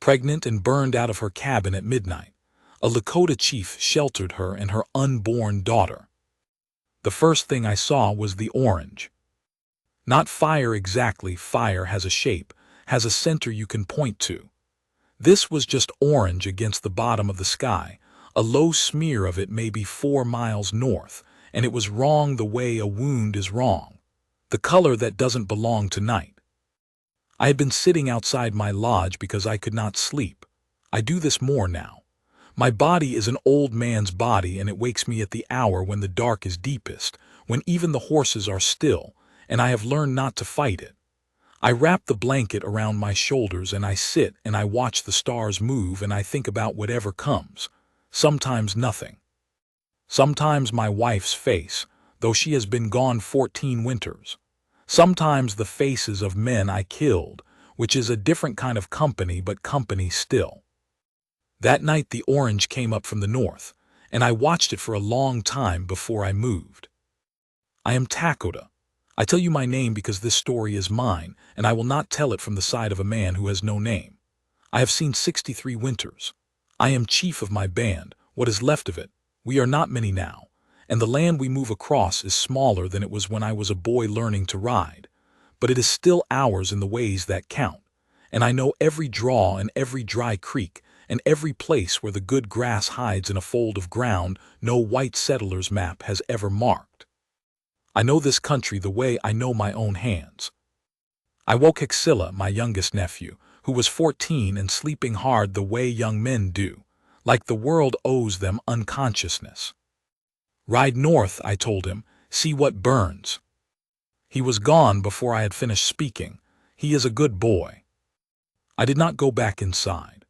pregnant and burned out of her cabin at midnight. A Lakota chief sheltered her and her unborn daughter. The first thing I saw was the orange. Not fire exactly, fire has a shape, has a center you can point to. This was just orange against the bottom of the sky, a low smear of it maybe 4 miles north, and it was wrong the way a wound is wrong. The color that doesn't belong to night. I had been sitting outside my lodge because I could not sleep. I do this more now. My body is an old man's body, and it wakes me at the hour when the dark is deepest, when even the horses are still, and I have learned not to fight it. I wrap the blanket around my shoulders and I sit and I watch the stars move and I think about whatever comes. Sometimes nothing. Sometimes my wife's face, though she has been gone 14 winters. Sometimes the faces of men I killed, which is a different kind of company but company still. That night the orange came up from the north, and I watched it for a long time before I moved. I am Lakota. I tell you my name because this story is mine, and I will not tell it from the side of a man who has no name. I have seen 63 winters. I am chief of my band, what is left of it. We are not many now, and the land we move across is smaller than it was when I was a boy learning to ride. But it is still ours in the ways that count, and I know every draw and every dry creek, and every place where the good grass hides in a fold of ground no white settler's map has ever marked. I know this country the way I know my own hands. I woke Hexilla, my youngest nephew, who was 14 and sleeping hard the way young men do, like the world owes them unconsciousness. Ride north, I told him, see what burns. He was gone before I had finished speaking. He is a good boy. I did not go back inside.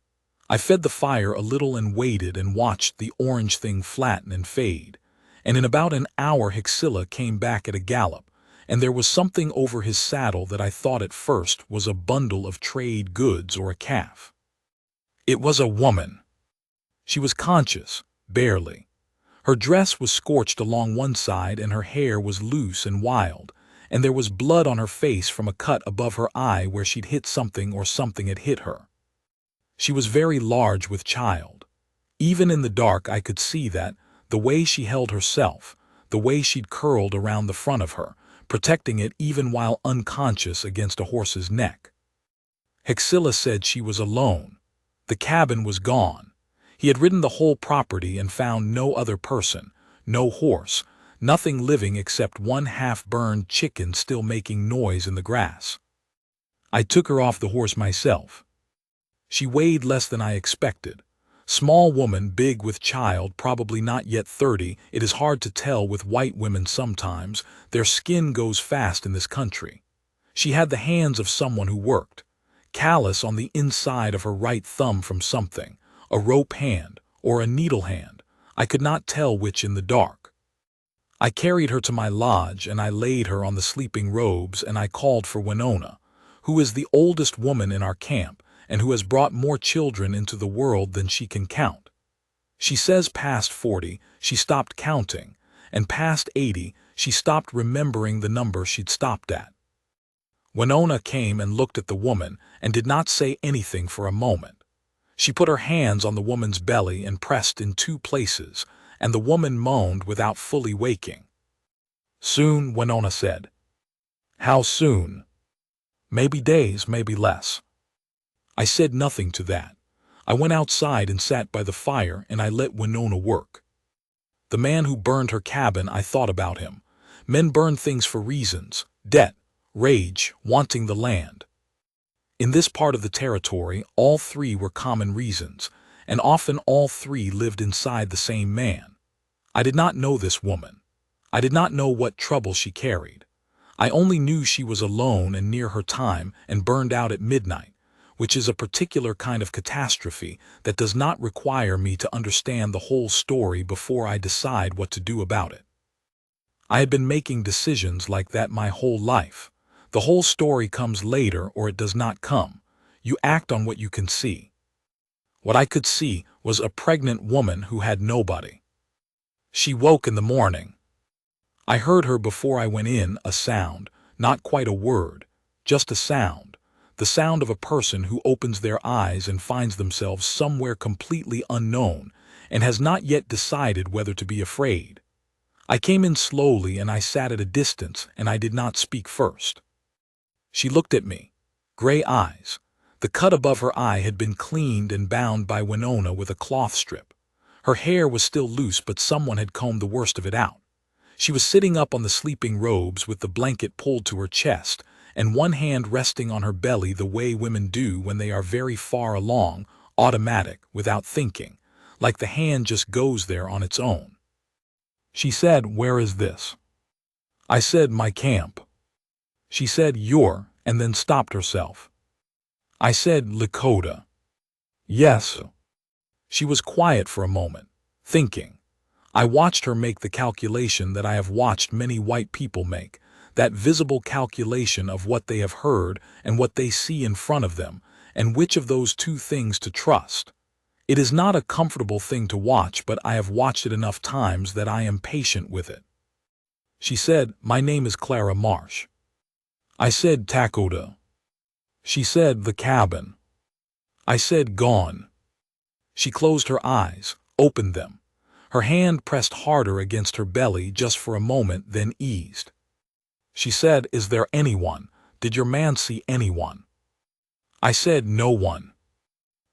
I fed the fire a little and waited and watched the orange thing flatten and fade. And in about an hour Hexilla came back at a gallop, and there was something over his saddle that I thought at first was a bundle of trade goods or a calf. It was a woman. She was conscious, barely. Her dress was scorched along one side and her hair was loose and wild, and there was blood on her face from a cut above her eye where she'd hit something or something had hit her. She was very large with child. Even in the dark I could see that, the way she held herself, the way she'd curled around the front of her, protecting it even while unconscious against a horse's neck. Hexilla said she was alone. The cabin was gone. He had ridden the whole property and found no other person, no horse, nothing living except one half-burned chicken still making noise in the grass. I took her off the horse myself. She weighed less than I expected. Small woman, big with child, probably not yet 30. It is hard to tell with white women sometimes. Their skin goes fast in this country. She had the hands of someone who worked. Callus on the inside of her right thumb from something, a rope hand or a needle hand. I could not tell which in the dark. I carried her to my lodge and I laid her on the sleeping robes and I called for Winona, who is the oldest woman in our camp, and who has brought more children into the world than she can count. She says past 40, she stopped counting, and past 80, she stopped remembering the number she'd stopped at. Winona came and looked at the woman and did not say anything for a moment. She put her hands on the woman's belly and pressed in 2 places, and the woman moaned without fully waking. Soon, Winona said. How soon? Maybe days, maybe less. I said nothing to that. I went outside and sat by the fire and I let Winona work. The man who burned her cabin, I thought about him. Men burn things for reasons: debt, rage, wanting the land. In this part of the territory, all 3 were common reasons, and often all 3 lived inside the same man. I did not know this woman. I did not know what trouble she carried. I only knew she was alone and near her time and burned out at midnight, which is a particular kind of catastrophe that does not require me to understand the whole story before I decide what to do about it. I had been making decisions like that my whole life. The whole story comes later or it does not come. You act on what you can see. What I could see was a pregnant woman who had nobody. She woke in the morning. I heard her before I went in, a sound, not quite a word, just a sound. the sound of a person who opens their eyes and finds themselves somewhere completely unknown and has not yet decided whether to be afraid. I came in slowly and I sat at a distance and I did not speak first. She looked at me. Gray eyes. The cut above her eye had been cleaned and bound by Winona with a cloth strip. Her hair was still loose, but someone had combed the worst of it out. She was sitting up on the sleeping robes with the blanket pulled to her chest, and one hand resting on her belly the way women do when they are very far along, automatic, without thinking, like the hand just goes there on its own. She said, "Where is this?" I said, "My camp." She said, "Your," and then stopped herself. I said, "Lakota." "Yes." She was quiet for a moment, thinking. I watched her make the calculation that I have watched many white people make, that visible calculation of what they have heard and what they see in front of them, and which of those two things to trust. It is not a comfortable thing to watch, but I have watched it enough times that I am patient with it. She said, "My name is Clara Marsh." I said, "Lakota." She said, "The cabin." I said, "Gone." She closed her eyes, opened them. Her hand pressed harder against her belly just for a moment, then eased. She said, "Is there anyone? Did your man see anyone?" I said, "No one."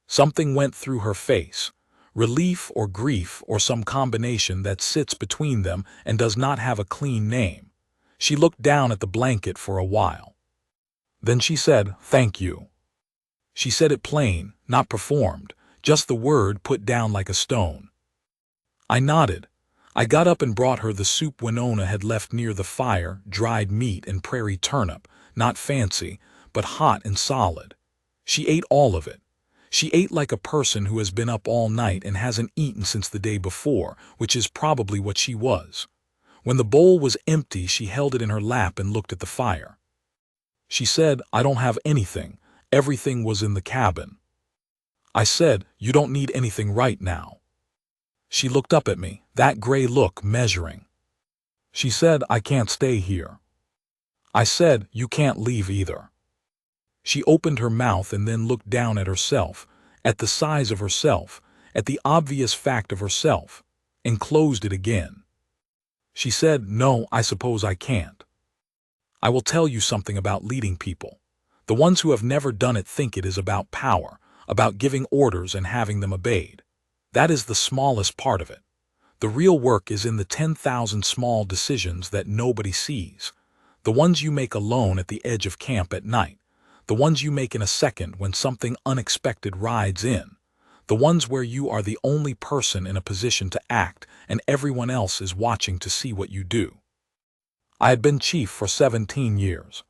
Something went through her face. Relief or grief or some combination that sits between them and does not have a clean name. She looked down at the blanket for a while. Then she said, "Thank you." She said it plain, not performed, just the word put down like a stone. I nodded. I got up and brought her the soup Winona had left near the fire, dried meat and prairie turnip, not fancy, but hot and solid. She ate all of it. She ate like a person who has been up all night and hasn't eaten since the day before, which is probably what she was. When the bowl was empty, she held it in her lap and looked at the fire. She said, "I don't have anything. Everything was in the cabin." I said, "You don't need anything right now." She looked up at me, that gray look measuring. She said, "I can't stay here." I said, "You can't leave either." She opened her mouth and then looked down at herself, at the size of herself, at the obvious fact of herself, and closed it again. She said, "No, I suppose I can't. I will tell you something about leading people. The ones who have never done it think it is about power, about giving orders and having them obeyed. That is the smallest part of it. The real work is in the 10,000 small decisions that nobody sees. The ones you make alone at the edge of camp at night. The ones you make in a second when something unexpected rides in. The ones where you are the only person in a position to act and everyone else is watching to see what you do. I had been chief for 17 years.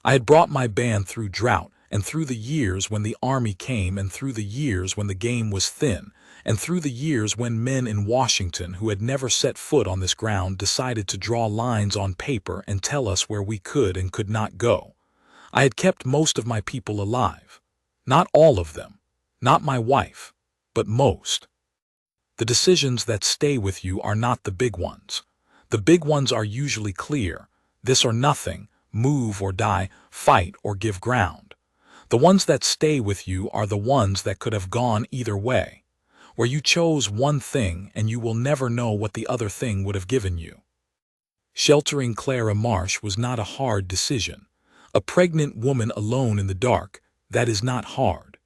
I had brought my band through drought and through the years when the army came and through the years when the game was thin and through the years when men in Washington who had never set foot on this ground decided to draw lines on paper and tell us where we could and could not go. I had kept most of my people alive. Not all of them. Not my wife. But most. The decisions that stay with you are not the big ones. The big ones are usually clear. This or nothing. Move or die, fight or give ground. The ones that stay with you are the ones that could have gone either way, where you chose one thing and you will never know what the other thing would have given you. Sheltering Clara Marsh was not a hard decision. A pregnant woman alone in the dark, that is not hard.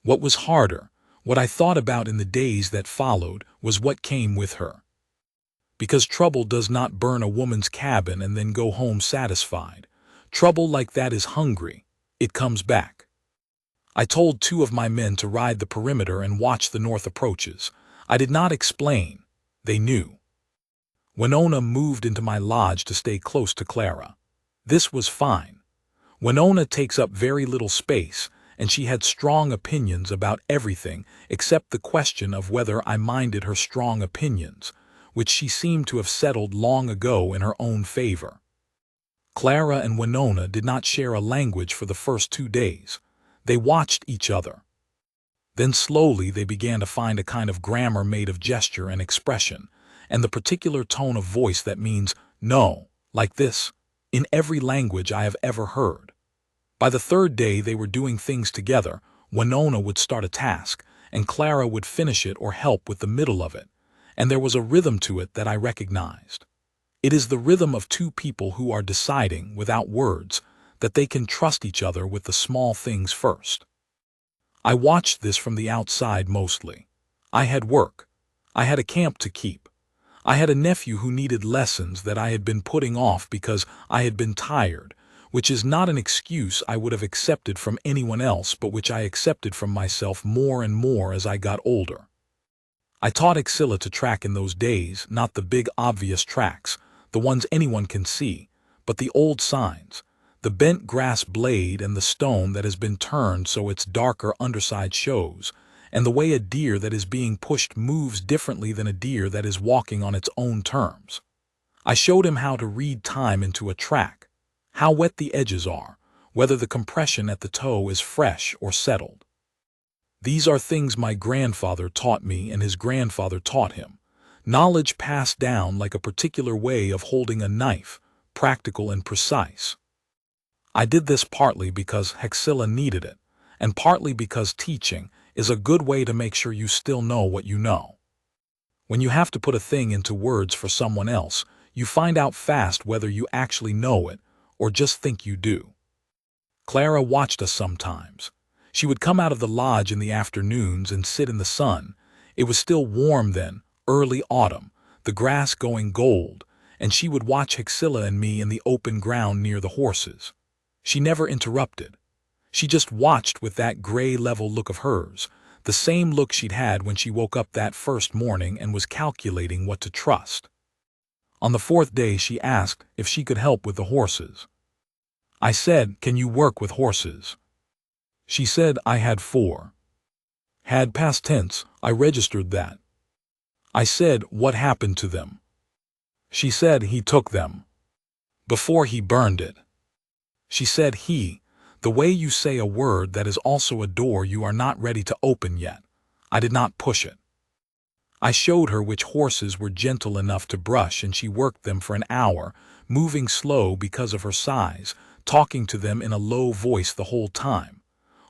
What was harder, what I thought about in the days that followed, was what came with her. Because trouble does not burn a woman's cabin and then go home satisfied. Trouble like that is hungry. It comes back. I told 2 of my men to ride the perimeter and watch the north approaches. I did not explain. They knew. Winona moved into my lodge to stay close to Clara. This was fine. Winona takes up very little space, and she had strong opinions about everything except the question of whether I minded her strong opinions, which she seemed to have settled long ago in her own favor. Clara and Winona did not share a language for the first 2 days. They watched each other. Then slowly they began to find a kind of grammar made of gesture and expression, and the particular tone of voice that means no, like this, in every language I have ever heard. By the third day they were doing things together. Winona would start a task, and Clara would finish it or help with the middle of it, and there was a rhythm to it that I recognized. It is the rhythm of two people who are deciding, without words, that they can trust each other with the small things first. I watched this from the outside mostly. I had work. I had a camp to keep. I had a nephew who needed lessons that I had been putting off because I had been tired, which is not an excuse I would have accepted from anyone else, but which I accepted from myself more and more as I got older. I taught Axilla to track in those days, not the big obvious tracks, the ones anyone can see, but the old signs, the bent grass blade and the stone that has been turned so its darker underside shows, and the way a deer that is being pushed moves differently than a deer that is walking on its own terms. I showed him how to read time into a track, how wet the edges are, whether the compression at the toe is fresh or settled. These are things my grandfather taught me and his grandfather taught him. Knowledge passed down like a particular way of holding a knife, practical and precise. I did this partly because Axilla needed it, and partly because teaching is a good way to make sure you still know what you know. When you have to put a thing into words for someone else, you find out fast whether you actually know it or just think you do. Clara watched us sometimes. She would come out of the lodge in the afternoons and sit in the sun. It was still warm then, early autumn, the grass going gold, and she would watch Axilla and me in the open ground near the horses. She never interrupted. She just watched with that gray level look of hers, the same look she'd had when she woke up that first morning and was calculating what to trust. On the fourth day she asked if she could help with the horses. I said, "Can you work with horses?" She said I had 4. Had past tense, I registered that. I said, "What happened to them?" She said he took them. Before he burned it. She said the way you say a word that is also a door you are not ready to open yet. I did not push it. I showed her which horses were gentle enough to brush, and she worked them for an hour, moving slow because of her size, talking to them in a low voice the whole time.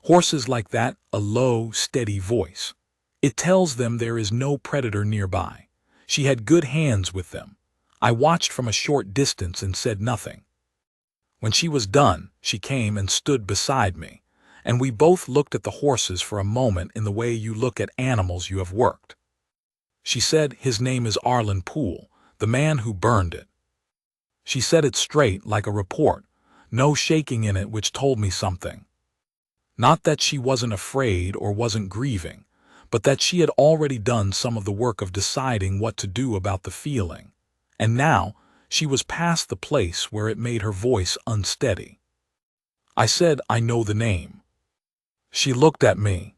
Horses like that, a low, steady voice. It tells them there is no predator nearby. She had good hands with them. I watched from a short distance and said nothing. When she was done, she came and stood beside me, and we both looked at the horses for a moment in the way you look at animals you have worked. She said, "His name is Arlen Poole, the man who burned it." She said it straight, like a report, no shaking in it, which told me something. Not that she wasn't afraid or wasn't grieving, but that she had already done some of the work of deciding what to do about the feeling, and now she was past the place where it made her voice unsteady. I said, "I know the name." She looked at me.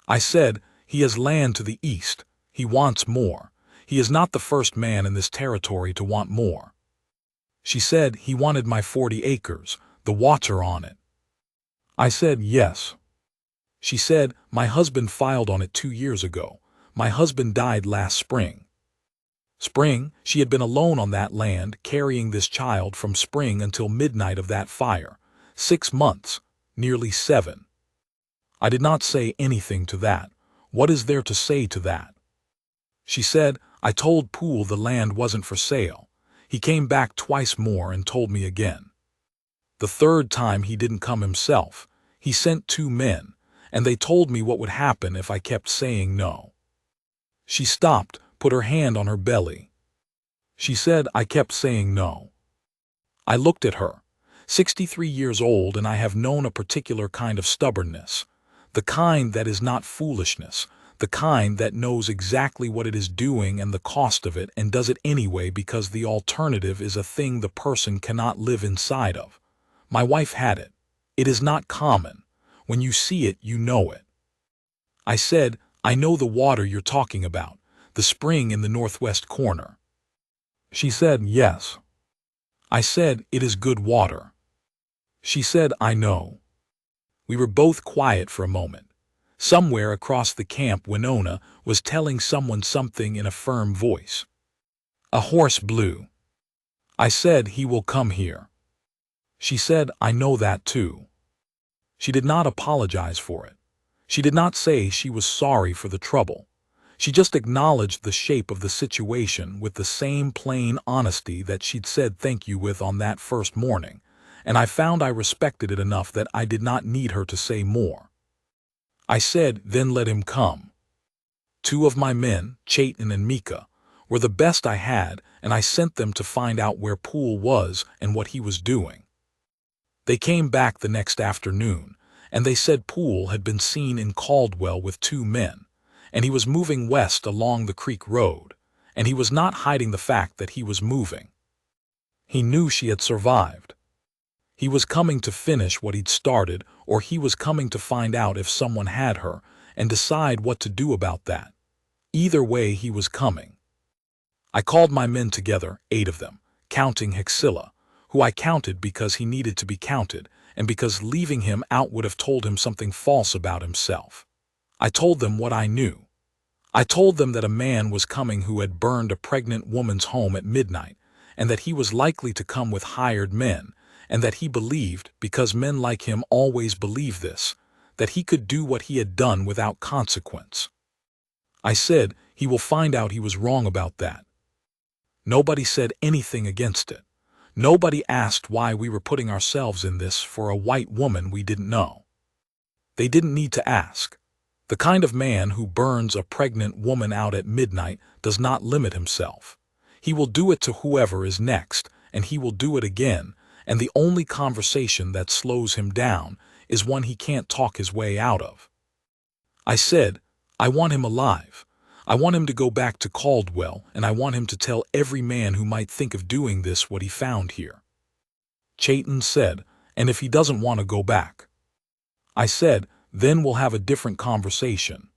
I said, "He has land to the east. He wants more. He is not the first man in this territory to want more." She said, "He wanted my 40 acres, the water on it." I said, "Yes." She said, "My husband filed on it 2 years ago. My husband died last spring." Spring, she had been alone on that land, carrying this child from spring until midnight of that fire. 6 months, nearly 7. I did not say anything to that. What is there to say to that? She said, "I told Poole the land wasn't for sale. He came back twice more and told me again. The third time he didn't come himself. He sent 2 men, and they told me what would happen if I kept saying no." She stopped, put her hand on her belly. She said, "I kept saying no." I looked at her. 63 years old, and I have known a particular kind of stubbornness. The kind that is not foolishness, the kind that knows exactly what it is doing and the cost of it and does it anyway because the alternative is a thing the person cannot live inside of. My wife had it. It is not common. When you see it, you know it. I said, "I know the water you're talking about, the spring in the northwest corner." She said, "Yes." I said, "It is good water." She said, "I know." We were both quiet for a moment. Somewhere across the camp, Winona was telling someone something in a firm voice. A horse blew. I said, "He will come here." She said, "I know that too." She did not apologize for it. She did not say she was sorry for the trouble. She just acknowledged the shape of the situation with the same plain honesty that she'd said thank you with on that first morning, and I found I respected it enough that I did not need her to say more. I said, then let him come. 2 of my men, Chayton and Mika, were the best I had, and I sent them to find out where Poole was and what he was doing. They came back the next afternoon, and they said Poole had been seen in Caldwell with 2 men, and he was moving west along the creek road, and he was not hiding the fact that he was moving. He knew she had survived. He was coming to finish what he'd started, or he was coming to find out if someone had her and decide what to do about that. Either way, he was coming. I called my men together, 8 of them, counting Hexilla, who I counted because he needed to be counted and because leaving him out would have told him something false about himself. I told them what I knew. I told them that a man was coming who had burned a pregnant woman's home at midnight, and that he was likely to come with hired men, and that he believed, because men like him always believe this, that he could do what he had done without consequence. I said, he will find out he was wrong about that. Nobody said anything against it. Nobody asked why we were putting ourselves in this for a white woman we didn't know. They didn't need to ask. The kind of man who burns a pregnant woman out at midnight does not limit himself. He will do it to whoever is next, and he will do it again, and the only conversation that slows him down is one he can't talk his way out of. I said, I want him alive. I want him to go back to Caldwell, and I want him to tell every man who might think of doing this what he found here. Chayton said, and if he doesn't want to go back? I said, then we'll have a different conversation.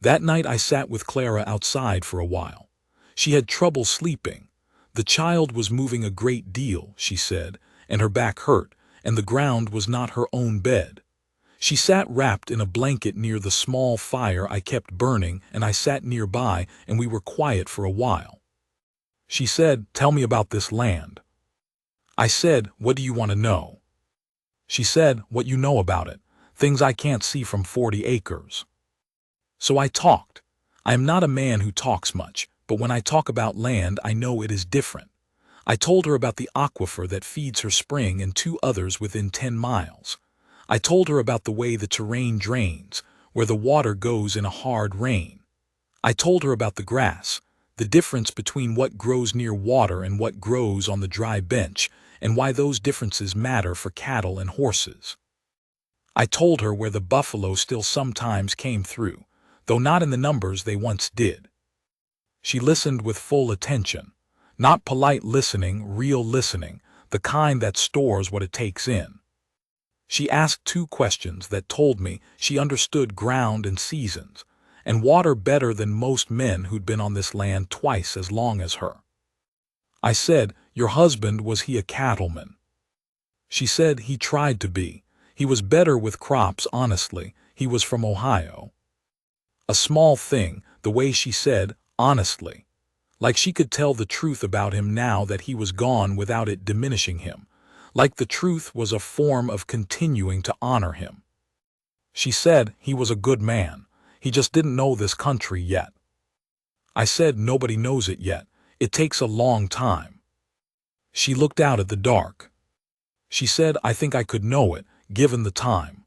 That night I sat with Clara outside for a while. She had trouble sleeping. The child was moving a great deal, she said, and her back hurt, and the ground was not her own bed. She sat wrapped in a blanket near the small fire I kept burning, and I sat nearby, and we were quiet for a while. She said, tell me about this land. I said, what do you want to know? She said, what you know about it. Things I can't see from 40 acres. So I talked. I am not a man who talks much, but when I talk about land, I know it is different. I told her about the aquifer that feeds her spring and 2 others within 10 miles. I told her about the way the terrain drains, where the water goes in a hard rain. I told her about the grass, the difference between what grows near water and what grows on the dry bench, and why those differences matter for cattle and horses. I told her where the buffalo still sometimes came through, though not in the numbers they once did. She listened with full attention, not polite listening, real listening, the kind that stores what it takes in. She asked 2 questions that told me she understood ground and seasons, and water better than most men who'd been on this land twice as long as her. I said, your husband, was he a cattleman? She said he tried to be. He was better with crops, honestly. He was from Ohio. A small thing, the way she said, honestly. Like she could tell the truth about him now that he was gone without it diminishing him. Like the truth was a form of continuing to honor him. She said he was a good man. He just didn't know this country yet. I said nobody knows it yet. It takes a long time. She looked out at the dark. She said, I think I could know it, given the time.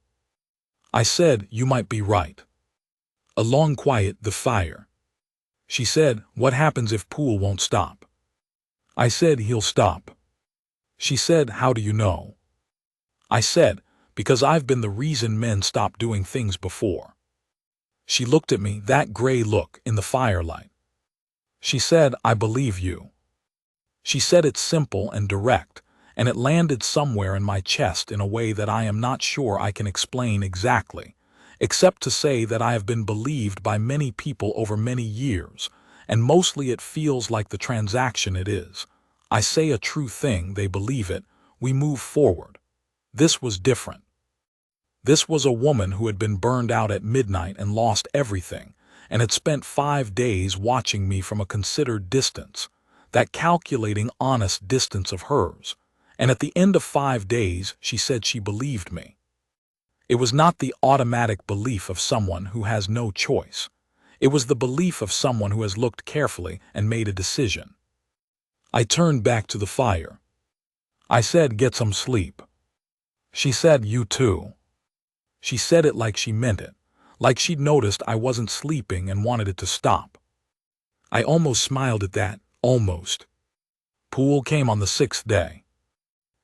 I said, you might be right. A long quiet, the fire. She said, what happens if Poole won't stop? I said, he'll stop. She said, how do you know? I said, because I've been the reason men stop doing things before. She looked at me, that gray look in the firelight. She said, I believe you. She said it simple and direct, and it landed somewhere in my chest in a way that I am not sure I can explain exactly, except to say that I have been believed by many people over many years, and mostly it feels like the transaction it is. I say a true thing, they believe it, we move forward. This was different. This was a woman who had been burned out at midnight and lost everything, and had spent 5 days watching me from a considered distance, that calculating, honest distance of hers, and at the end of 5 days she said she believed me. It was not the automatic belief of someone who has no choice. It was the belief of someone who has looked carefully and made a decision. I turned back to the fire. I said, "Get some sleep." She said, "You too." She said it like she meant it, like she'd noticed I wasn't sleeping and wanted it to stop. I almost smiled at that, almost. Poole came on the 6th day.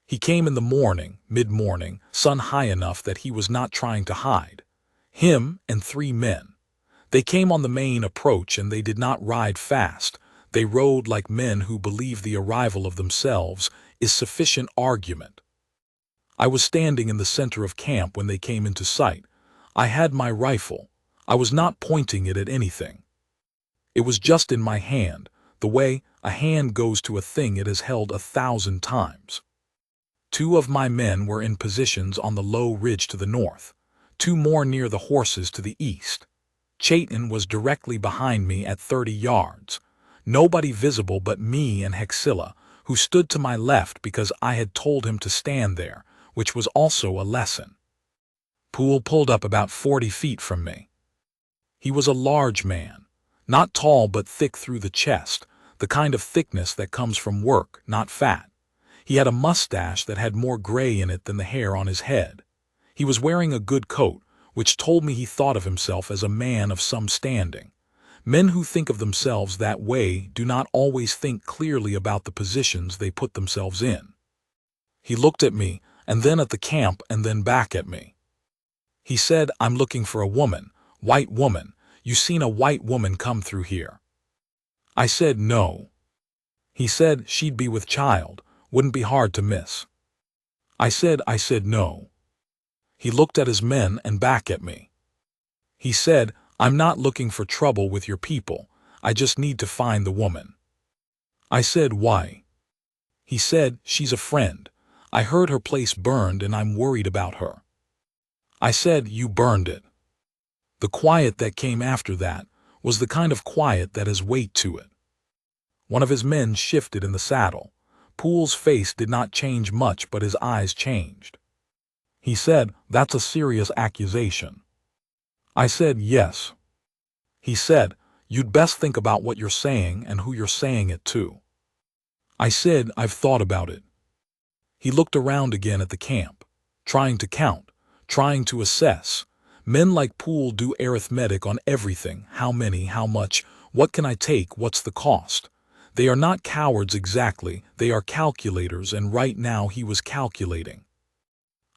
He came in the morning, mid-morning, sun high enough that he was not trying to hide. Him and 3 men. They came on the main approach and they did not ride fast. They rode like men who believe the arrival of themselves is sufficient argument. I was standing in the center of camp when they came into sight. I had my rifle. I was not pointing it at anything. It was just in my hand, the way a hand goes to a thing it has held 1,000 times. 2 of my men were in positions on the low ridge to the north, 2 more near the horses to the east. Chayton was directly behind me at 30 yards. Nobody visible but me and Hexilla, who stood to my left because I had told him to stand there, which was also a lesson. Poole pulled up about 40 feet from me. He was a large man, not tall but thick through the chest, the kind of thickness that comes from work, not fat. He had a mustache that had more gray in it than the hair on his head. He was wearing a good coat, which told me he thought of himself as a man of some standing. Men who think of themselves that way do not always think clearly about the positions they put themselves in. He looked at me, and then at the camp, and then back at me. He said, "I'm looking for a woman, white woman. You seen a white woman come through here?" I said, "No." He said, "She'd be with child, wouldn't be hard to miss." I said, "No." He looked at his men and back at me. He said, "I'm not looking for trouble with your people. I just need to find the woman." I said, "Why?" He said, "She's a friend. I heard her place burned and I'm worried about her." I said, "You burned it." The quiet that came after that was the kind of quiet that has weight to it. One of his men shifted in the saddle. Poole's face did not change much, but his eyes changed. He said, "That's a serious accusation." I said, "Yes." He said, "You'd best think about what you're saying and who you're saying it to." I said, "I've thought about it." He looked around again at the camp, trying to count, trying to assess. Men like Poole do arithmetic on everything. How many, how much, what can I take, what's the cost? They are not cowards exactly, they are calculators, and right now he was calculating.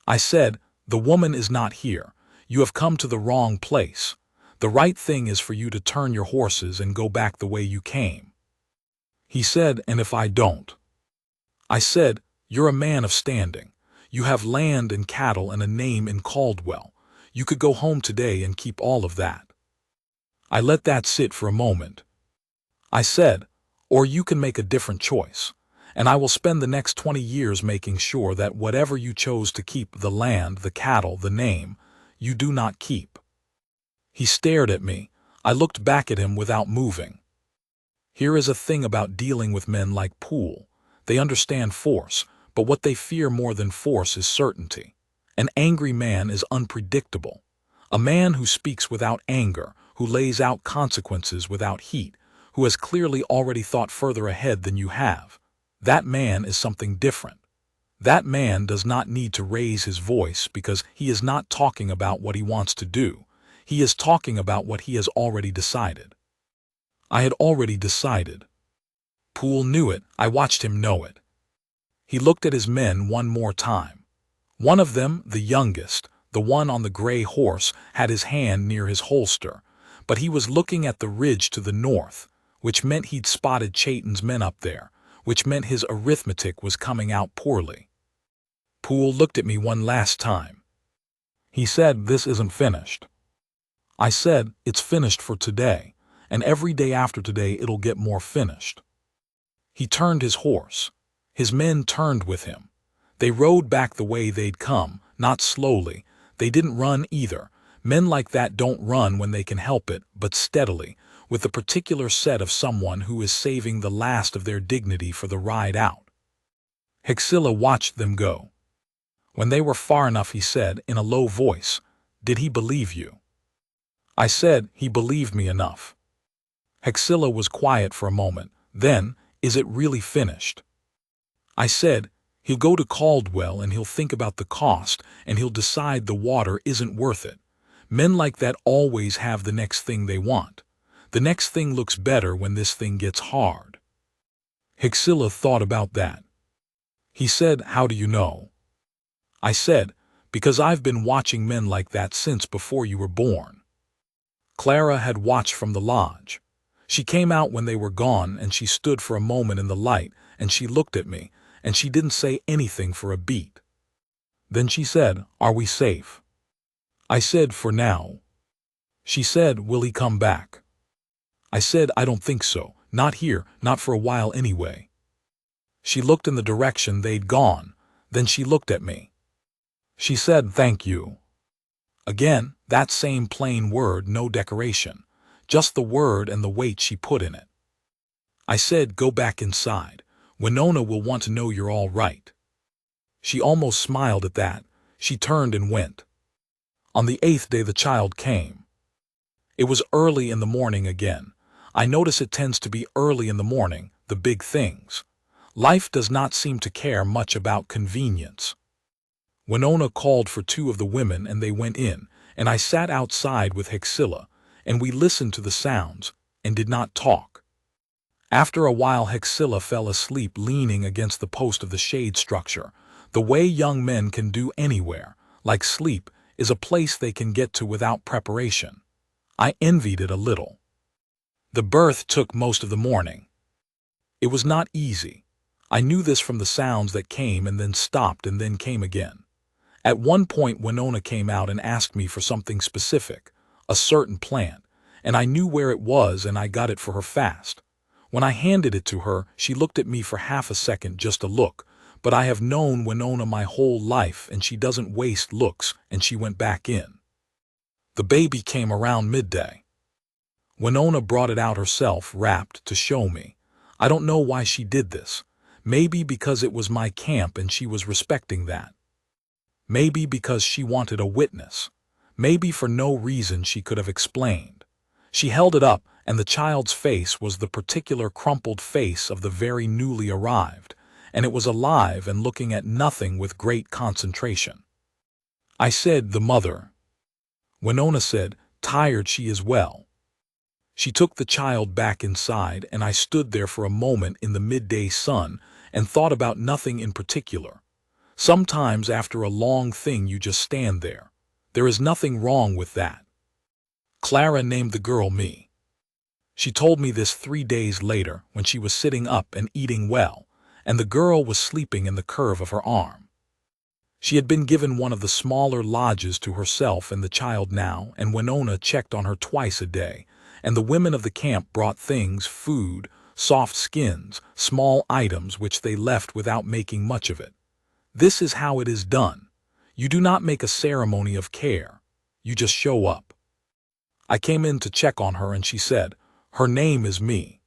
I said, "The woman is not here. You have come to the wrong place. The right thing is for you to turn your horses and go back the way you came." He said, "And if I don't?" I said, "You're a man of standing. You have land and cattle and a name in Caldwell. You could go home today and keep all of that." I let that sit for a moment. I said, "Or you can make a different choice, and I will spend the next 20 years making sure that whatever you chose to keep, the land, the cattle, the name, you do not keep." He stared at me. I looked back at him without moving. Here is a thing about dealing with men like Poole. They understand force, but what they fear more than force is certainty. An angry man is unpredictable. A man who speaks without anger, who lays out consequences without heat, who has clearly already thought further ahead than you have, that man is something different. That man does not need to raise his voice because he is not talking about what he wants to do. He is talking about what he has already decided. I had already decided. Poole knew it. I watched him know it. He looked at his men one more time. One of them, the youngest, the one on the gray horse, had his hand near his holster, but he was looking at the ridge to the north, which meant he'd spotted Chayton's men up there, which meant his arithmetic was coming out poorly. Poole looked at me one last time. He said, "This isn't finished." I said, "It's finished for today, and every day after today it'll get more finished." He turned his horse. His men turned with him. They rode back the way they'd come, not slowly. They didn't run either. Men like that don't run when they can help it, but steadily, with the particular set of someone who is saving the last of their dignity for the ride out. Hexilla watched them go. When they were far enough, he said in a low voice, "Did he believe you?" I said, "He believed me enough." Hexilla was quiet for a moment. Then, "Is it really finished?" I said, "He'll go to Caldwell and he'll think about the cost and he'll decide the water isn't worth it. Men like that always have the next thing they want. The next thing looks better when this thing gets hard." Hexilla thought about that. He said, "How do you know?" I said, "Because I've been watching men like that since before you were born." Clara had watched from the lodge. She came out when they were gone, and she stood for a moment in the light, and she looked at me, and she didn't say anything for a beat. Then she said, "Are we safe?" I said, "For now." She said, "Will he come back?" I said, "I don't think so. Not here, not for a while anyway." She looked in the direction they'd gone. Then she looked at me. She said, "Thank you." Again, that same plain word, no decoration. Just the word and the weight she put in it. I said, "Go back inside. Winona will want to know you're all right." She almost smiled at that. She turned and went. On the 8th day the child came. It was early in the morning again. I notice it tends to be early in the morning, the big things. Life does not seem to care much about convenience. Winona called for 2 of the women and they went in, and I sat outside with Hexilla, and we listened to the sounds, and did not talk. After a while Hexilla fell asleep leaning against the post of the shade structure. The way young men can do anywhere, like sleep, is a place they can get to without preparation. I envied it a little. The birth took most of the morning. It was not easy. I knew this from the sounds that came and then stopped and then came again. At one point Winona came out and asked me for something specific, a certain plant, and I knew where it was and I got it for her fast. When I handed it to her, she looked at me for half a second, just a look, but I have known Winona my whole life and she doesn't waste looks, and she went back in. The baby came around midday. Winona brought it out herself, wrapped, to show me. I don't know why she did this. Maybe because it was my camp and she was respecting that. Maybe because she wanted a witness. Maybe for no reason she could have explained. She held it up, and the child's face was the particular crumpled face of the very newly arrived, and it was alive and looking at nothing with great concentration. I said, "The mother." Winona said, "Tired she is well." She took the child back inside, and I stood there for a moment in the midday sun and thought about nothing in particular. Sometimes after a long thing you just stand there. There is nothing wrong with that. Clara named the girl me. She told me this 3 days later when she was sitting up and eating well, and the girl was sleeping in the curve of her arm. She had been given one of the smaller lodges to herself and the child now, and Winona checked on her twice a day, and the women of the camp brought things, food, soft skins, small items which they left without making much of it. This is how it is done. You do not make a ceremony of care. You just show up. I came in to check on her and she said, "Her name is me."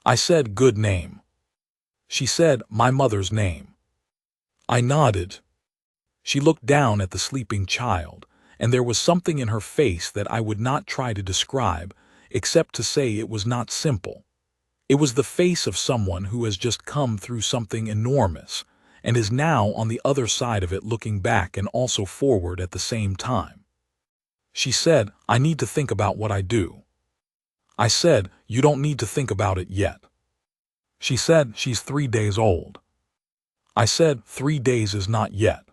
I said, "Good name." She said, "My mother's name." I nodded. She looked down at the sleeping child, and there was something in her face that I would not try to describe, except to say it was not simple. It was the face of someone who has just come through something enormous, and is now on the other side of it, looking back and also forward at the same time. She said, "I need to think about what I do." I said, "You don't need to think about it yet." She said, "She's 3 days old." I said, 3 days is not yet."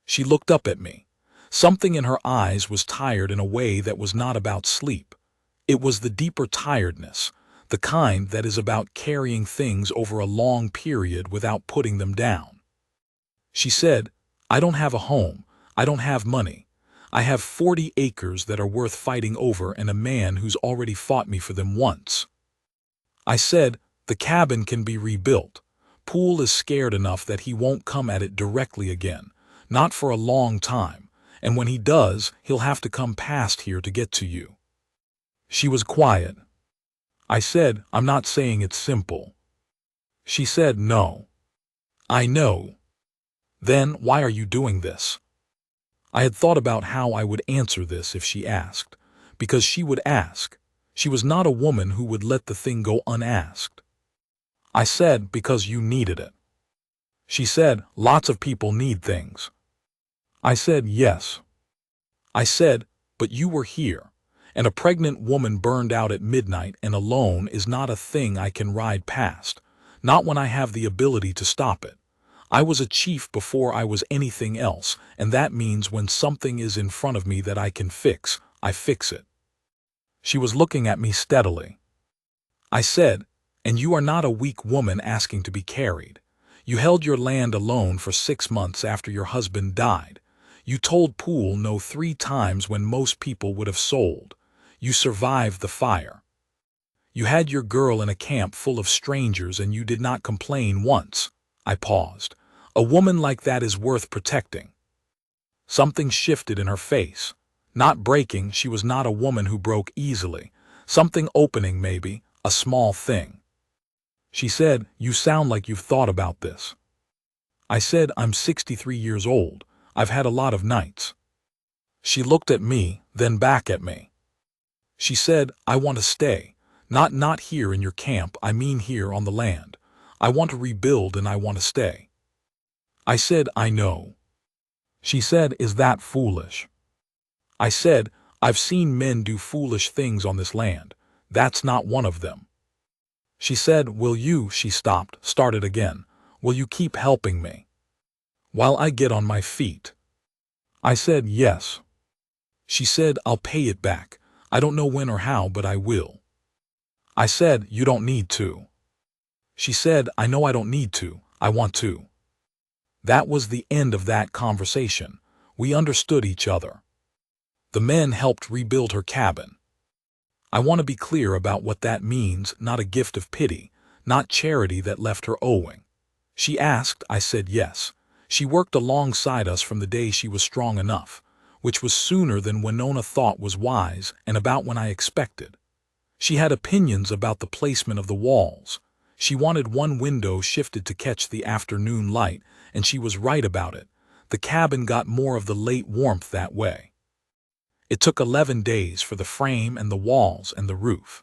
She looked up at me. Something in her eyes was tired in a way that was not about sleep. It was the deeper tiredness, the kind that is about carrying things over a long period without putting them down. She said, "I don't have a home. I don't have money. I have 40 acres that are worth fighting over and a man who's already fought me for them once." I said, "The cabin can be rebuilt. Poole is scared enough that he won't come at it directly again, not for a long time, and when he does, he'll have to come past here to get to you." She was quiet. I said, "I'm not saying it's simple." She said, "No. I know." Then, why are you doing this? I had thought about how I would answer this if she asked, because she would ask. She was not a woman who would let the thing go unasked. I said, because you needed it. She said, lots of people need things. I said, yes. I said, but you were here, and a pregnant woman burned out at midnight and alone is not a thing I can ride past, not when I have the ability to stop it. I was a chief before I was anything else, and that means when something is in front of me that I can fix, I fix it. She was looking at me steadily. I said, and you are not a weak woman asking to be carried. You held your land alone for 6 months after your husband died. You told Poole no 3 times when most people would have sold. You survived the fire. You had your girl in a camp full of strangers and you did not complain once. I paused. A woman like that is worth protecting. Something shifted in her face. Not breaking, she was not a woman who broke easily. Something opening maybe, a small thing. She said, you sound like you've thought about this. I said, I'm 63 years old. I've had a lot of nights. She looked at me, then back at me. She said, I want to stay. Not here in your camp, I mean here on the land. I want to rebuild and I want to stay. I said, I know. She said, is that foolish? I said, I've seen men do foolish things on this land. That's not one of them. She said, will you, she stopped, started again, will you keep helping me while I get on my feet? I said, yes. She said, I'll pay it back. I don't know when or how, but I will. I said, you don't need to. She said, I know I don't need to, I want to. That was the end of that conversation. We understood each other. The men helped rebuild her cabin. I want to be clear about what that means, not a gift of pity, not charity that left her owing. She asked, I said yes. She worked alongside us from the day she was strong enough, which was sooner than Winona thought was wise and about when I expected. She had opinions about the placement of the walls. She wanted one window shifted to catch the afternoon light, and she was right about it. The cabin got more of the late warmth that way. It took 11 days for the frame and the walls and the roof.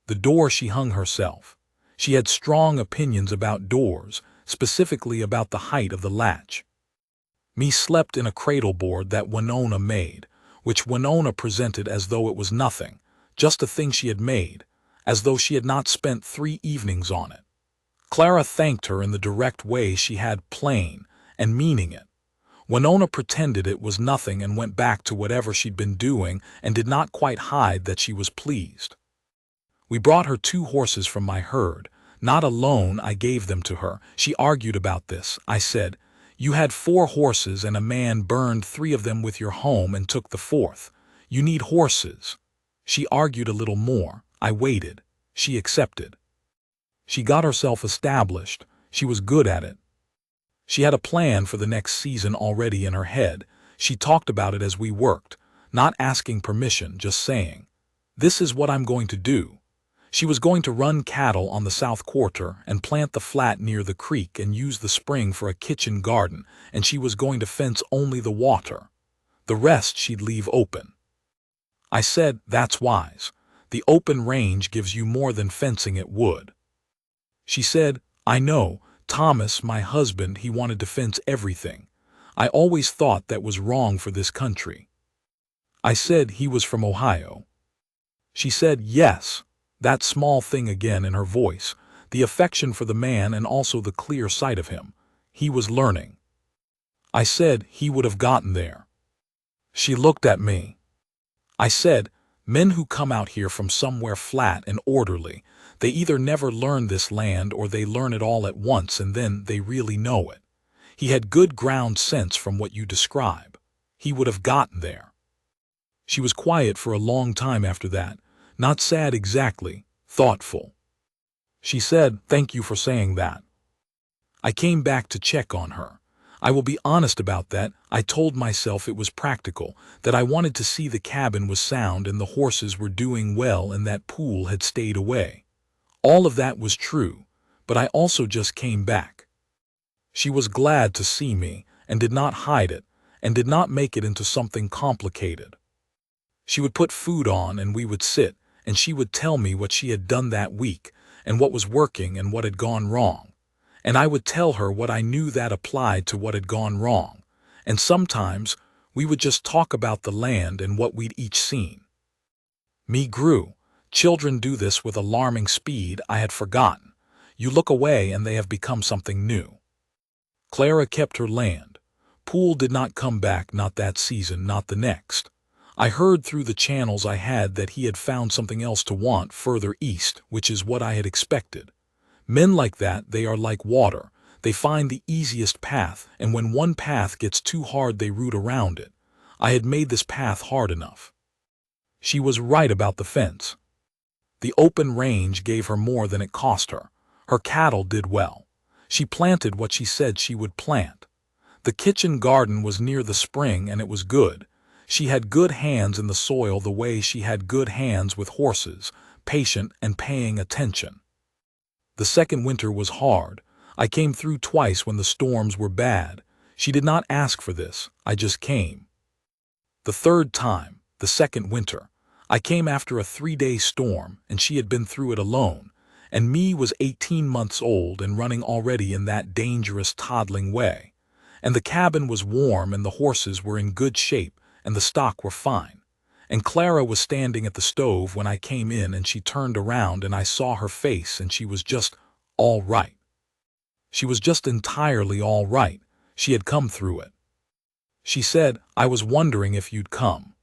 The door she hung herself. She had strong opinions about doors, specifically about the height of the latch. Me slept in a cradle board that Winona made, which Winona presented as though it was nothing, just a thing she had made, as though she had not spent 3 evenings on it. Clara thanked her in the direct way she had, plain and meaning it. Winona pretended it was nothing and went back to whatever she'd been doing and did not quite hide that she was pleased. We brought her 2 horses from my herd. Not alone, I gave them to her. She argued about this. I said, you had 4 horses and a man burned 3 of them with your home and took the 4th. You need horses. She argued a little more. I waited. She accepted. She got herself established. She was good at it. She had a plan for the next season already in her head. She talked about it as we worked, not asking permission, just saying, this is what I'm going to do. She was going to run cattle on the South Quarter and plant the flat near the creek and use the spring for a kitchen garden, and she was going to fence only the water. The rest she'd leave open. I said, that's wise. The open range gives you more than fencing it would. She said, I know. Thomas, my husband, he wanted to fence everything. I always thought that was wrong for this country. I said he was from Ohio. She said, yes. That small thing again in her voice, the affection for the man and also the clear sight of him. He was learning. I said he would have gotten there. She looked at me. I said, men who come out here from somewhere flat and orderly, they either never learn this land or they learn it all at once and then they really know it. He had good ground sense from what you describe. He would have gotten there. She was quiet for a long time after that, not sad exactly, thoughtful. She said, thank you for saying that. I came back to check on her. I will be honest about that. I told myself it was practical, that I wanted to see the cabin was sound and the horses were doing well and that Poole had stayed away. All of that was true, but I also just came back. She was glad to see me, and did not hide it, and did not make it into something complicated. She would put food on and we would sit, and she would tell me what she had done that week, and what was working and what had gone wrong. And I would tell her what I knew that applied to what had gone wrong. And sometimes we would just talk about the land and what we'd each seen. Me grew. Children do this with alarming speed. I had forgotten. You look away and they have become something new. Clara kept her land. Poole did not come back, not that season, not the next. I heard through the channels I had that he had found something else to want further east, which is what I had expected. Men like that, they are like water. They find the easiest path, and when one path gets too hard they root around it. I had made this path hard enough. She was right about the fence. The open range gave her more than it cost her. Her cattle did well. She planted what she said she would plant. The kitchen garden was near the spring and it was good. She had good hands in the soil the way she had good hands with horses, patient and paying attention. The second winter was hard. I came through twice when the storms were bad. She did not ask for this, I just came. The third time, the second winter, I came after a 3-day storm, and she had been through it alone, and me was 18 months old and running already in that dangerous toddling way. And the cabin was warm and the horses were in good shape and the stock were fine. And Clara was standing at the stove when I came in, and she turned around and I saw her face, and she was just all right. She was just entirely all right. She had come through it. She said, "I was wondering if you'd come."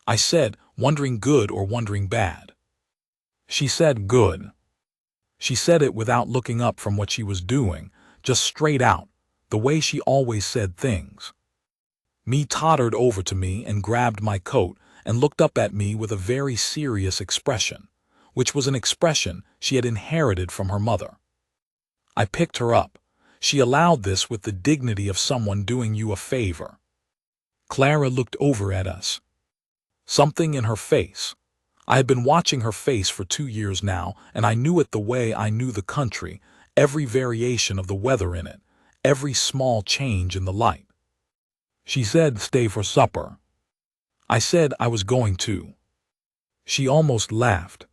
I said, "Wondering good or wondering bad?" She said, "Good." She said it without looking up from what she was doing, just straight out, the way she always said things. Me tottered over to me and grabbed my coat and looked up at me with a very serious expression, which was an expression she had inherited from her mother. I picked her up. She allowed this with the dignity of someone doing you a favor. Clara looked over at us. Something in her face. I had been watching her face for 2 years now, and I knew it the way I knew the country, every variation of the weather in it, every small change in the light. She said, "Stay for supper." I said I was going to. She almost laughed.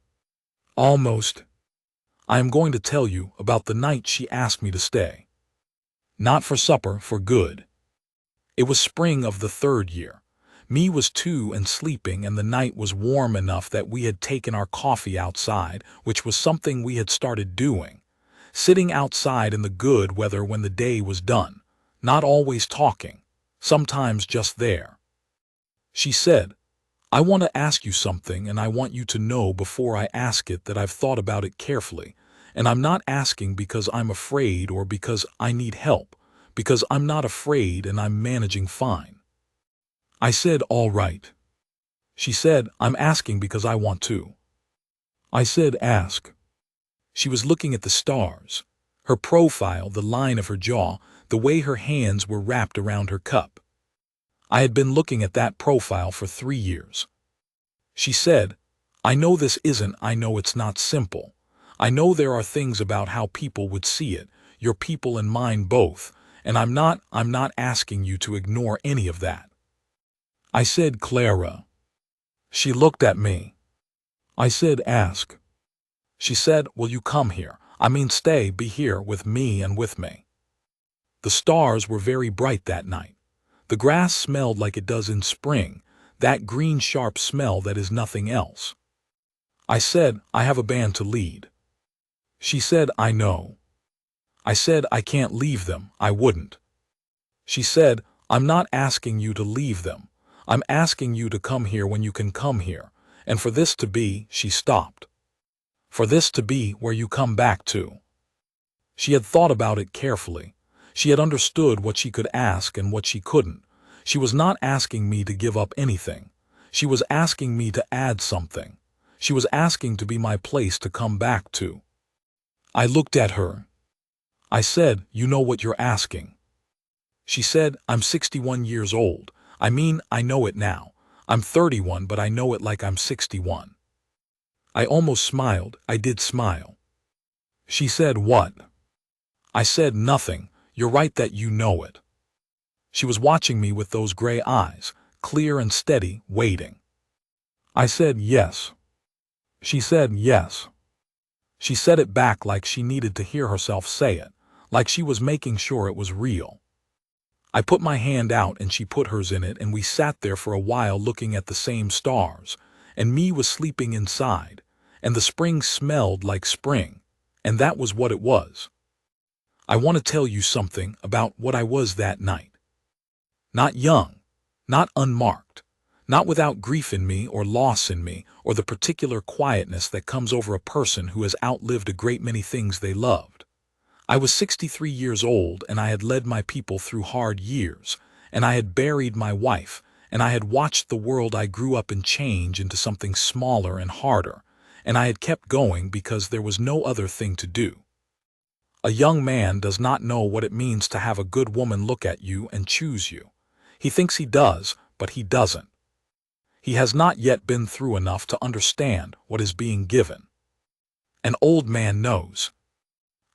Almost. I am going to tell you about the night she asked me to stay. Not for supper, for good. It was spring of the 3rd year. Me was 2 and sleeping, and the night was warm enough that we had taken our coffee outside, which was something we had started doing. Sitting outside in the good weather when the day was done. Not always talking. Sometimes just there. She said, "I want to ask you something, and I want you to know before I ask it that I've thought about it carefully, and I'm not asking because I'm afraid or because I need help, because I'm not afraid and I'm managing fine." I said, "All right." She said, "I'm asking because I want to." I said, "Ask." She was looking at the stars. Her profile, the line of her jaw, the way her hands were wrapped around her cup. I had been looking at that profile for 3 years. She said, "I know this isn't, I know it's not simple. I know there are things about how people would see it, your people and mine both, and I'm not asking you to ignore any of that." I said, "Clara." She looked at me. I said, "Ask." She said, "Will you come here? I mean stay, be here with me and with me." The stars were very bright that night. The grass smelled like it does in spring, that green sharp smell that is nothing else. I said, "I have a band to lead." She said, "I know." I said, "I can't leave them, I wouldn't." She said, "I'm not asking you to leave them. I'm asking you to come here when you can come here, and for this to be," she stopped. "For this to be where you come back to." She had thought about it carefully. She had understood what she could ask and what she couldn't. She was not asking me to give up anything. She was asking me to add something. She was asking to be my place to come back to. I looked at her. I said, "You know what you're asking." She said, "I'm 61 years old. I mean, I know it now. I'm 31, but I know it like I'm 61. I almost smiled. I did smile. She said, "What?" I said, "Nothing. You're right that you know it. She was watching me with those gray eyes, clear and steady, waiting. I said yes. She said yes. She said it back like she needed to hear herself say it, like she was making sure it was real. I put my hand out and she put hers in it, and we sat there for a while looking at the same stars, and me was sleeping inside, and the spring smelled like spring, and that was what it was. I want to tell you something about what I was that night. Not young, not unmarked, not without grief in me or loss in me or the particular quietness that comes over a person who has outlived a great many things they loved. I was 63 years old, and I had led my people through hard years, and I had buried my wife, and I had watched the world I grew up in change into something smaller and harder, and I had kept going because there was no other thing to do. A young man does not know what it means to have a good woman look at you and choose you. He thinks he does, but he doesn't. He has not yet been through enough to understand what is being given. An old man knows.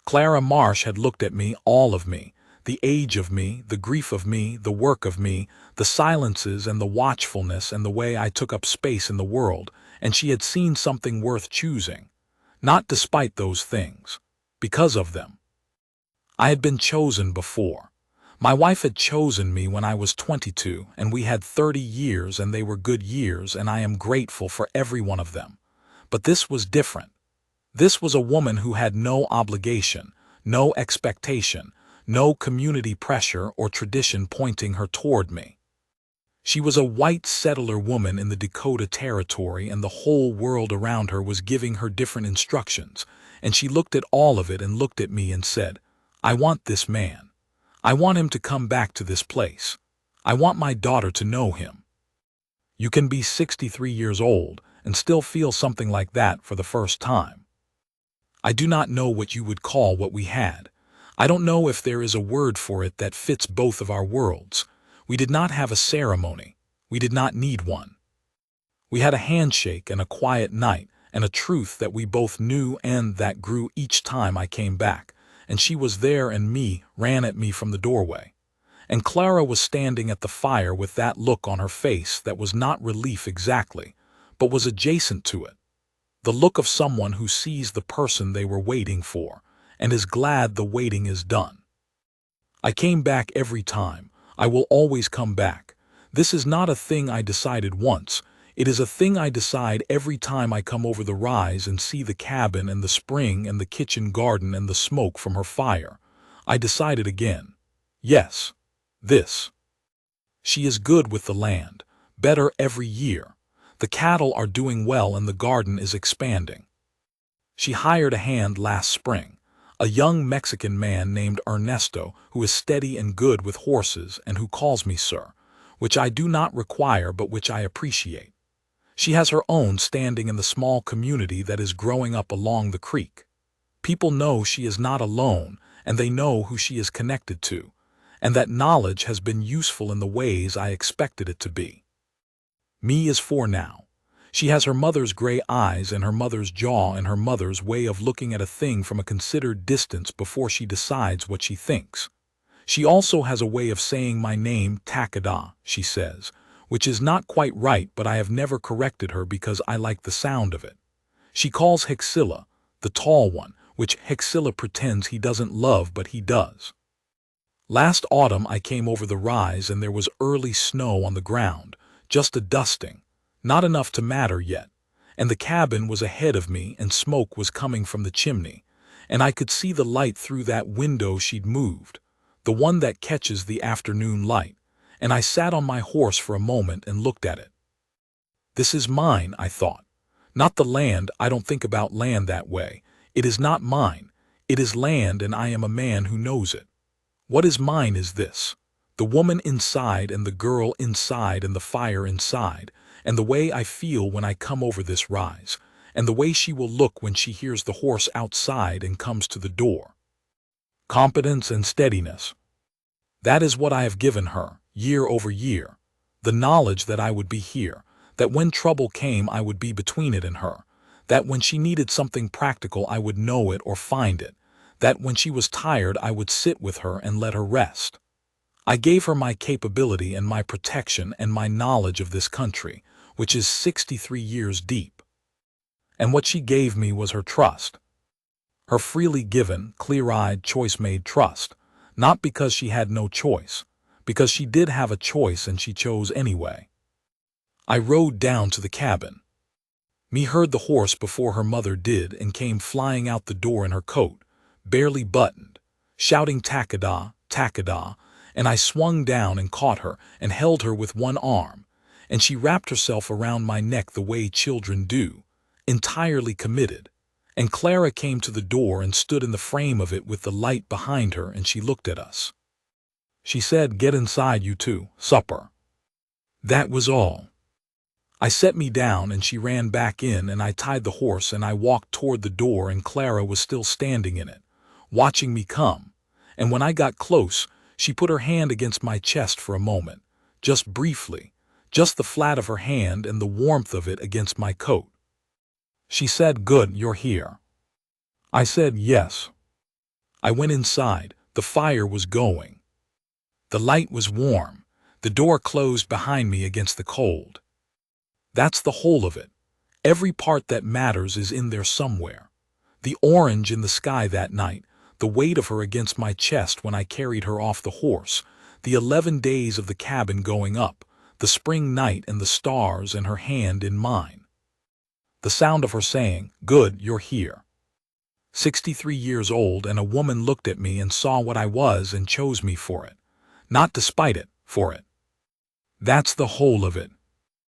Clara Marsh had looked at me, all of me, the age of me, the grief of me, the work of me, the silences and the watchfulness and the way I took up space in the world, and she had seen something worth choosing, not despite those things, because of them. I had been chosen before. My wife had chosen me when I was 22, and we had 30 years, and they were good years, and I am grateful for every one of them. But this was different. This was a woman who had no obligation, no expectation, no community pressure or tradition pointing her toward me. She was a white settler woman in the Dakota Territory, and the whole world around her was giving her different instructions, and she looked at all of it and looked at me and said, "I want this man. I want him to come back to this place. I want my daughter to know him." You can be 63 years old and still feel something like that for the first time. I do not know what you would call what we had. I don't know if there is a word for it that fits both of our worlds. We did not have a ceremony. We did not need one. We had a handshake and a quiet night and a truth that we both knew and that grew each time I came back, and she was there and me ran at me from the doorway. And Clara was standing at the fire with that look on her face that was not relief exactly, but was adjacent to it. The look of someone who sees the person they were waiting for and is glad the waiting is done. I came back every time. I will always come back. This is not a thing I decided once. It is a thing I decide every time I come over the rise and see the cabin and the spring and the kitchen garden and the smoke from her fire. I decide it again. Yes, this. She is good with the land, better every year. The cattle are doing well and the garden is expanding. She hired a hand last spring, a young Mexican man named Ernesto, who is steady and good with horses and who calls me sir, which I do not require but which I appreciate. She has her own standing in the small community that is growing up along the creek. People know she is not alone, and they know who she is connected to, and that knowledge has been useful in the ways I expected it to be. Me is 4 now. She has her mother's gray eyes and her mother's jaw and her mother's way of looking at a thing from a considered distance before she decides what she thinks. She also has a way of saying my name, Takada, she says, which is not quite right, but I have never corrected her because I like the sound of it. She calls Hexilla, the tall one, which Hexilla pretends he doesn't love but he does. Last autumn I came over the rise and there was early snow on the ground, just a dusting, not enough to matter yet, and the cabin was ahead of me and smoke was coming from the chimney, and I could see the light through that window she'd moved, the one that catches the afternoon light, and I sat on my horse for a moment and looked at it. This is mine, I thought. Not the land, I don't think about land that way. It is not mine. It is land, and I am a man who knows it. What is mine is this. The woman inside and the girl inside and the fire inside, and the way I feel when I come over this rise, and the way she will look when she hears the horse outside and comes to the door. Competence and steadiness. That is what I have given her, year over year. The knowledge that I would be here, that when trouble came I would be between it and her, that when she needed something practical I would know it or find it, that when she was tired I would sit with her and let her rest. I gave her my capability and my protection and my knowledge of this country, which is 63 years deep. And what she gave me was her trust. Her freely given, clear-eyed, choice-made trust, not because she had no choice, because she did have a choice and she chose anyway. I rode down to the cabin. Me heard the horse before her mother did and came flying out the door in her coat, barely buttoned, shouting "Takada, Takada," and I swung down and caught her and held her with one arm, and she wrapped herself around my neck the way children do, entirely committed. And Clara came to the door and stood in the frame of it with the light behind her, and she looked at us. She said, "Get inside, you two, supper." That was all. I set me down and she ran back in, and I tied the horse and I walked toward the door, and Clara was still standing in it, watching me come. And when I got close, she put her hand against my chest for a moment, just briefly, just the flat of her hand and the warmth of it against my coat. She said, "Good, you're here." I said, "Yes." I went inside. The fire was going. The light was warm. The door closed behind me against the cold. That's the whole of it. Every part that matters is in there somewhere. The orange in the sky that night, the weight of her against my chest when I carried her off the horse, the 11 days of the cabin going up, the spring night and the stars and her hand in mine. The sound of her saying, "Good, you're here." 63 years old, and a woman looked at me and saw what I was and chose me for it. Not despite it, for it. That's the whole of it.